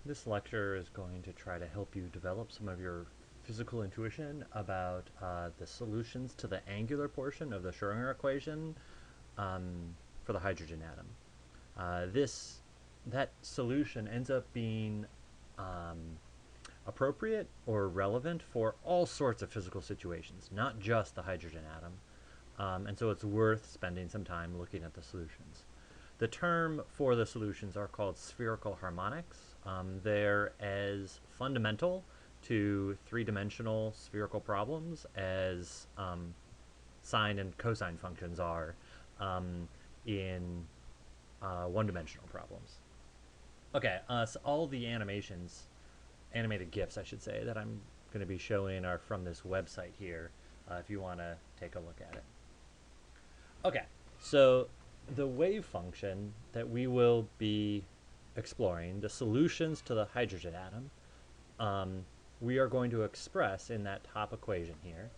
This lecture is going to try to help you develop some of your physical intuition about the solutions to the angular portion of the Schrodinger equation for the hydrogen atom. That solution ends up being appropriate or relevant for all sorts of physical situations, not just the hydrogen atom. And so it's worth spending some time looking at the solutions. The term for the solutions are called spherical harmonics. They're as fundamental to three-dimensional spherical problems as sine and cosine functions are in one-dimensional problems. Okay, so all the animated GIFs, I should say, that I'm going to be showing are from this website here, if you want to take a look at it. Okay, so the wave function that we will be exploring, the solutions to the hydrogen atom, we are going to express in that top equation here.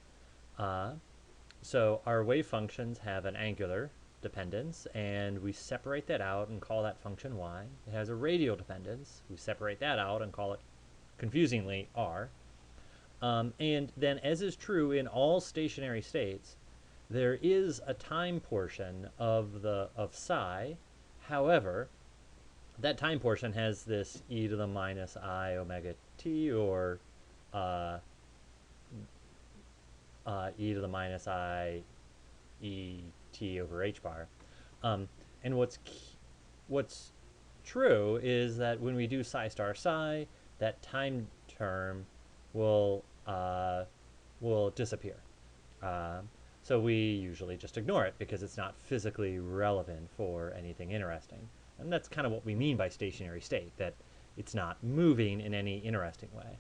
So our wave functions have an angular dependence, and we separate that out and call that function y. It has a radial dependence. We separate that out and call it, confusingly, r. And then, as is true in all stationary states, there is a time portion of psi. However, that time portion has this e to the minus I omega t, or e to the minus I e t over h bar. And what's true is that when we do psi star psi, that time term will disappear. So we usually just ignore it because it's not physically relevant for anything interesting. And that's kind of what we mean by stationary state, that it's not moving in any interesting way.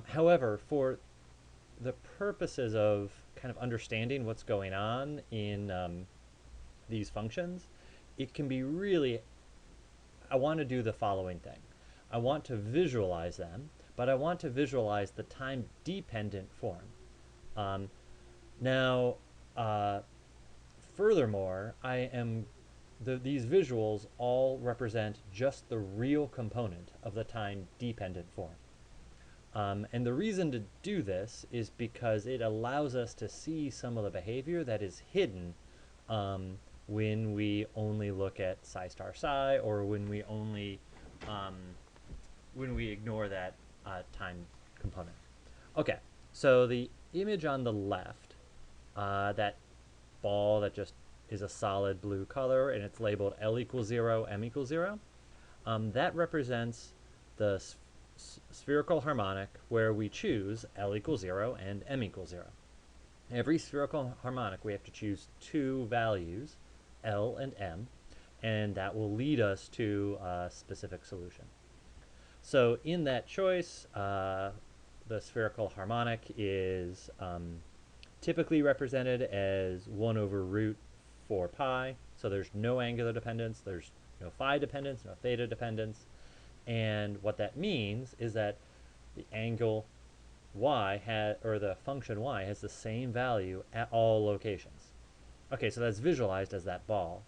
However, for the purposes of kind of understanding what's going on in these functions, it can be really, I want to do the following thing. I want to visualize them, but I want to visualize the time-dependent form. Now, furthermore, these visuals all represent just the real component of the time-dependent form. And the reason to do this is because it allows us to see some of the behavior that is hidden when we only look at psi star psi, or when we ignore that time component. Okay, so the image on the left, that ball that just is a solid blue color, and it's labeled L equals 0, M equals 0, that represents the spherical harmonic where we choose L equals 0 and M equals 0. Every spherical harmonic we have to choose two values, L and M, and that will lead us to a specific solution. So in that choice, the spherical harmonic is typically represented as 1 over root 4 pi. So there's no angular dependence, there's no phi dependence, no theta dependence. And what that means is that the angle y or the function y has the same value at all locations. Okay, so that's visualized as that ball.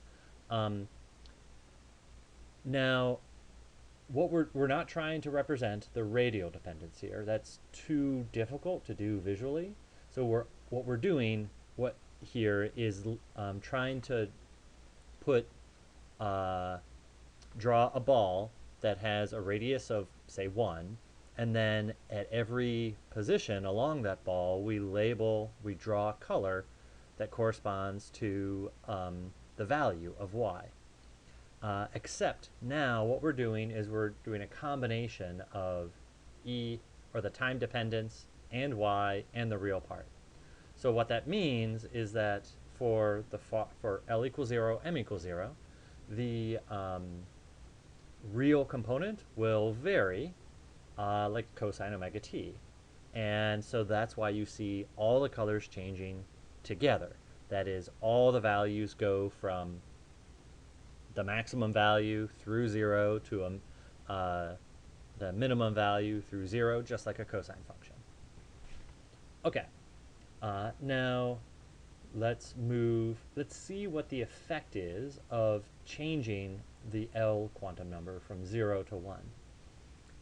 Now, what we're not trying to represent the radial dependence here. That's too difficult to do visually. So what we're doing here is trying to draw a ball that has a radius of, say, 1, and then at every position along that ball we draw a color that corresponds to the value of y. Except now what we're doing is we're doing a combination of e, or the time dependence, and y, and the real part. So what that means is that for L equals 0, M equals 0, the real component will vary like cosine omega t. And so that's why you see all the colors changing together. That is, all the values go from the maximum value through 0 to the minimum value through 0, just like a cosine function. Okay, now let's see what the effect is of changing the L quantum number from 0 to 1.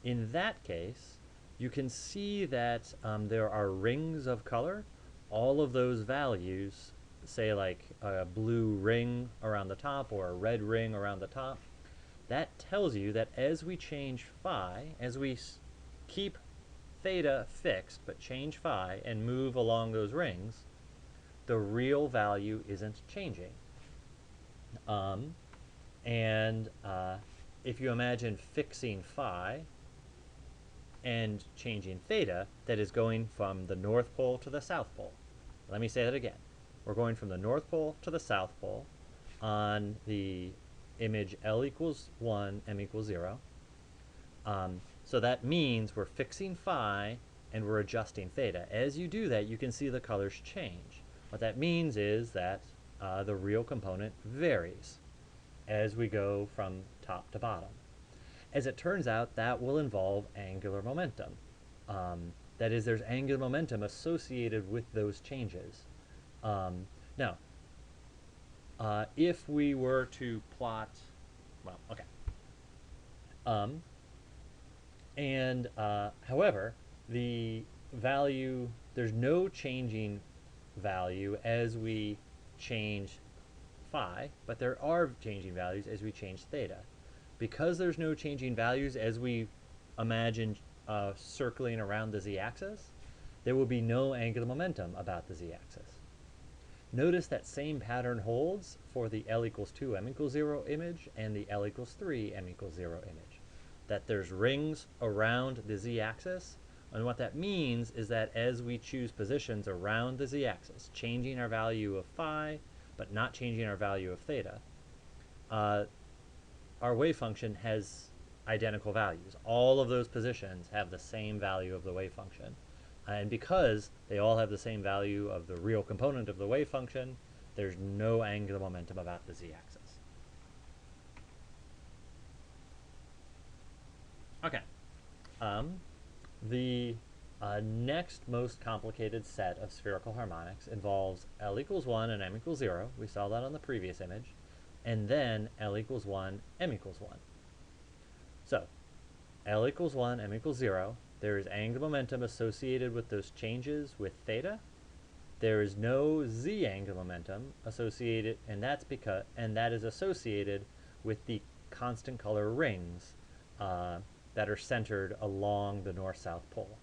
In that case, you can see that there are rings of color. All of those values, say like a blue ring around the top or a red ring around the top, that tells you that as we change phi, as we keep theta fixed but change phi and move along those rings, the real value isn't changing. And if you imagine fixing phi and changing theta, that is going from the North Pole to the South Pole. Let me say that again. We're going from the North Pole to the South Pole on the image L equals 1, M equals 0. So that means we're fixing phi and we're adjusting theta. As you do that, you can see the colors change. What that means is that the real component varies as we go from top to bottom. As it turns out, that will involve angular momentum. That is, there's angular momentum associated with those changes. Now, if we were to plot, well, okay. However, the value, there's no changing value as we change phi, but there are changing values as we change theta. Because there's no changing values as we imagine circling around the z-axis, there will be no angular momentum about the z-axis. Notice that same pattern holds for the L equals 2, M equals 0 image and the L equals 3, M equals 0 image. That there's rings around the z-axis, and what that means is that as we choose positions around the z-axis, changing our value of phi, but not changing our value of theta, our wave function has identical values. All of those positions have the same value of the wave function. And because they all have the same value of the real component of the wave function, there's no angular momentum about the z-axis. Okay. The next most complicated set of spherical harmonics involves L equals 1 and M equals 0. We saw that on the previous image. And then L equals 1, M equals 1. So, L equals 1, M equals 0. There is angular momentum associated with those changes with theta. There is no z angular momentum associated, and that is associated with the constant color rings that are centered along the north-south pole.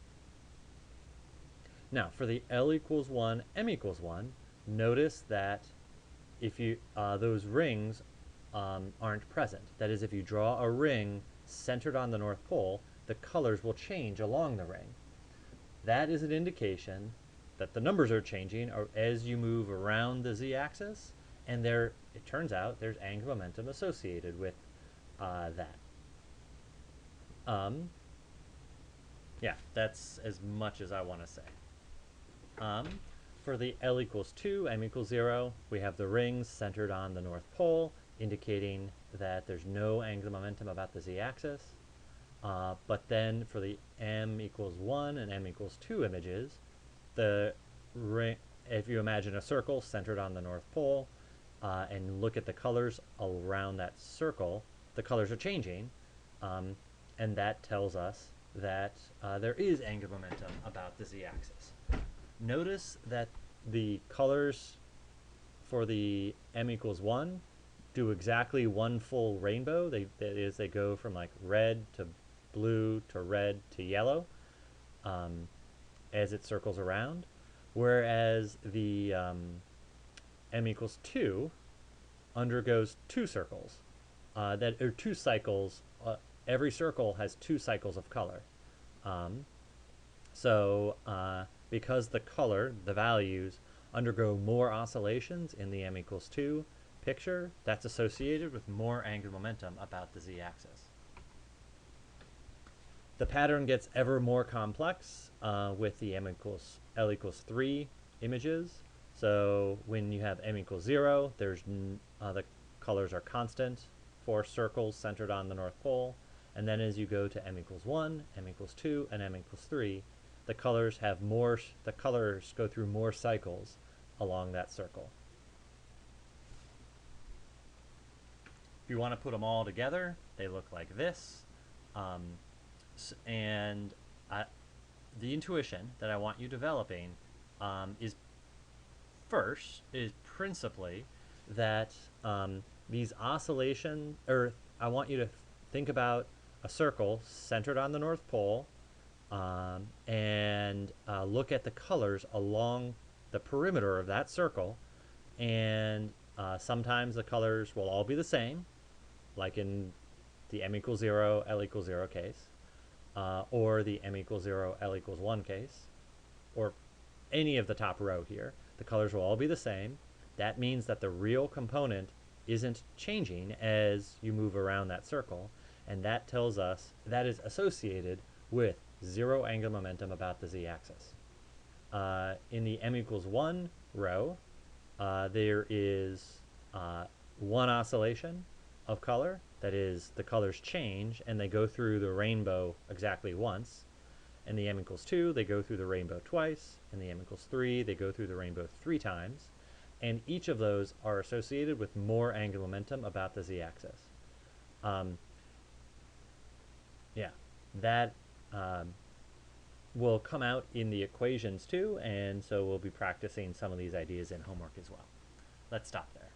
Now, for the L equals 1, M equals 1, notice that if you those rings aren't present. That is, if you draw a ring centered on the North Pole, the colors will change along the ring. That is an indication that the numbers are changing as you move around the z-axis, and it turns out there's angular momentum associated with that. Yeah, that's as much as I want to say. For the L equals 2, M equals 0, we have the rings centered on the North Pole, indicating that there's no angular momentum about the z-axis. But then for the M equals 1 and M equals 2 images, the ring, if you imagine a circle centered on the North Pole and look at the colors around that circle, the colors are changing, and that tells us that there is angular momentum about the z-axis. Notice that the colors for the M equals 1 do exactly one full rainbow. That is, they go from like red to blue to red to yellow as it circles around, whereas the M equals 2 undergoes two circles that are two cycles. Every circle has two cycles of color. Because the values, undergo more oscillations in the M equals 2 picture, that's associated with more angular momentum about the z-axis. The pattern gets ever more complex with the L equals 3 images. So when you have M equals 0, the colors are constant for circles centered on the North Pole. And then as you go to M equals 1, M equals 2, and M equals 3, the colors go through more cycles along that circle. If you want to put them all together, they look like this. And the intuition that I want you developing is principally that these oscillations, or I want you to think about a circle centered on the North Pole, and look at the colors along the perimeter of that circle. And sometimes the colors will all be the same, like in the m equals 0, l equals 0 case, or the m equals 0, l equals 1 case, or any of the top row here. The colors will all be the same. That means that the real component isn't changing as you move around that circle, and that tells us that is associated with zero angular momentum about the z-axis. In the m equals 1 row, there is one oscillation of color. That is, the colors change and they go through the rainbow exactly once. In the m equals 2, they go through the rainbow twice. In the m equals 3, they go through the rainbow 3 times. And each of those are associated with more angular momentum about the z-axis. Yeah, that will come out in the equations too, and so we'll be practicing some of these ideas in homework as well. Let's stop there.